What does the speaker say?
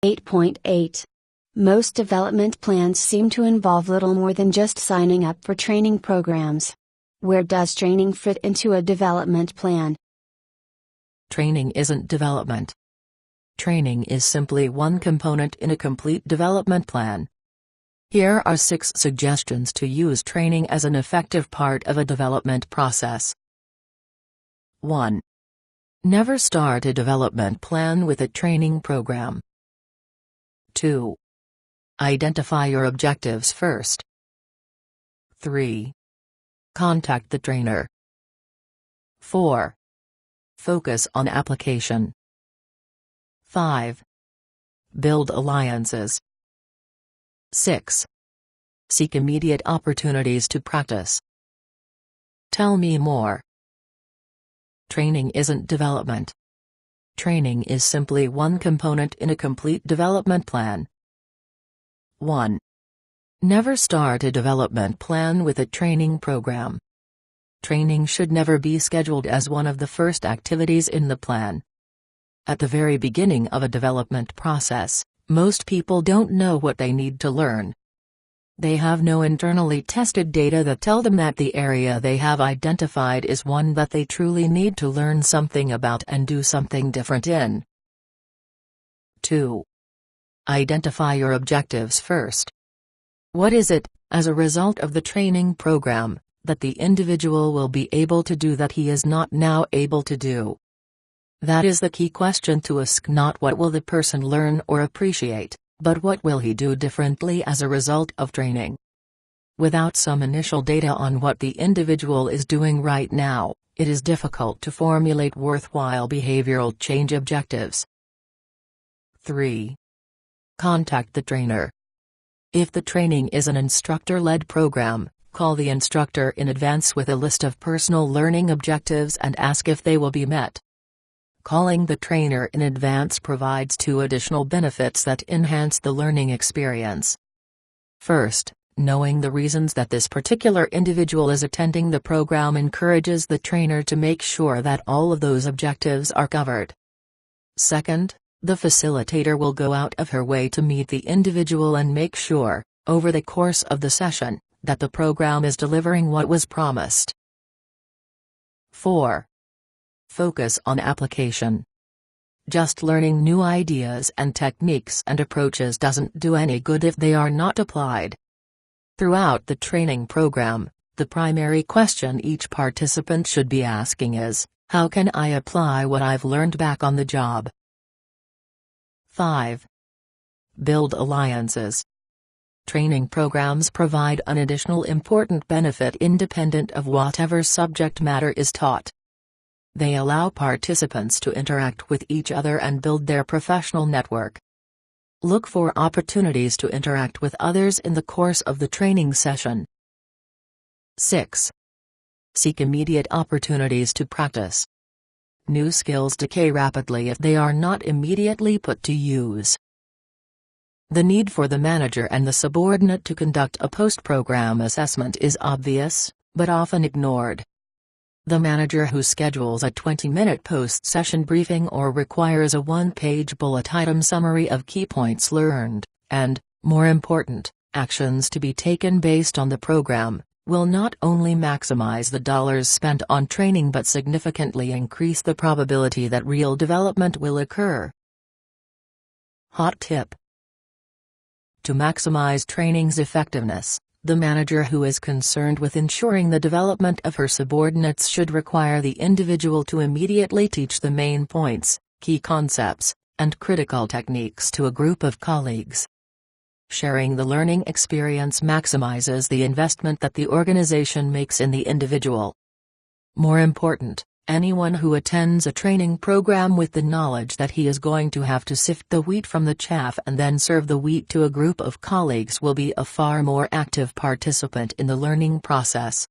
8.8. Most development plans seem to involve little more than just signing up for training programs. Where does training fit into a development plan? Training isn't development. Training is simply one component in a complete development plan. Here are 6 suggestions to use training as an effective part of a development process. 1. Never start a development plan with a training program. 2. Identify your objectives first. 3. Contact the trainer. 4. Focus on application. 5. Build alliances. 6. Seek immediate opportunities to practice. Tell me more. Training isn't development. Training is simply one component in a complete development plan. 1. Never start a development plan with a training program. Training should never be scheduled as one of the first activities in the plan. At the very beginning of a development process, most people don't know what they need to learn. They have no internally tested data that tell them that the area they have identified is one that they truly need to learn something about and do something different in. 2. Identify your objectives first. What is it, as a result of the training program, that the individual will be able to do that he is not now able to do? That is the key question to ask. Not what will the person learn or appreciate, but what will he do differently as a result of training. Without some initial data on what the individual is doing right now, it is difficult to formulate worthwhile behavioral change objectives. 3. Contact the trainer. If the training is an instructor-led program, call the instructor in advance with a list of personal learning objectives and ask if they will be met. Calling the trainer in advance provides 2 additional benefits that enhance the learning experience. First, knowing the reasons that this particular individual is attending the program encourages the trainer to make sure that all of those objectives are covered. Second, the facilitator will go out of her way to meet the individual and make sure, over the course of the session, that the program is delivering what was promised. 4. Focus on application. Just learning new ideas and techniques and approaches doesn't do any good if they are not applied. Throughout the training program, the primary question each participant should be asking is, how can I apply what I've learned back on the job? 5. Build alliances. Training programs provide an additional important benefit independent of whatever subject matter is taught. They allow participants to interact with each other and build their professional network. Look for opportunities to interact with others in the course of the training session. 6. Seek immediate opportunities to practice. New skills decay rapidly if they are not immediately put to use. The need for the manager and the subordinate to conduct a post-program assessment is obvious, but often ignored. The manager who schedules a 20-minute post-session briefing or requires a 1-page bullet item summary of key points learned, and, more important, actions to be taken based on the program, will not only maximize the dollars spent on training but significantly increase the probability that real development will occur. Hot tip: to maximize training's effectiveness, the manager who is concerned with ensuring the development of her subordinates should require the individual to immediately teach the main points, key concepts, and critical techniques to a group of colleagues. Sharing the learning experience maximizes the investment that the organization makes in the individual. More important, anyone who attends a training program with the knowledge that he is going to have to sift the wheat from the chaff and then serve the wheat to a group of colleagues will be a far more active participant in the learning process.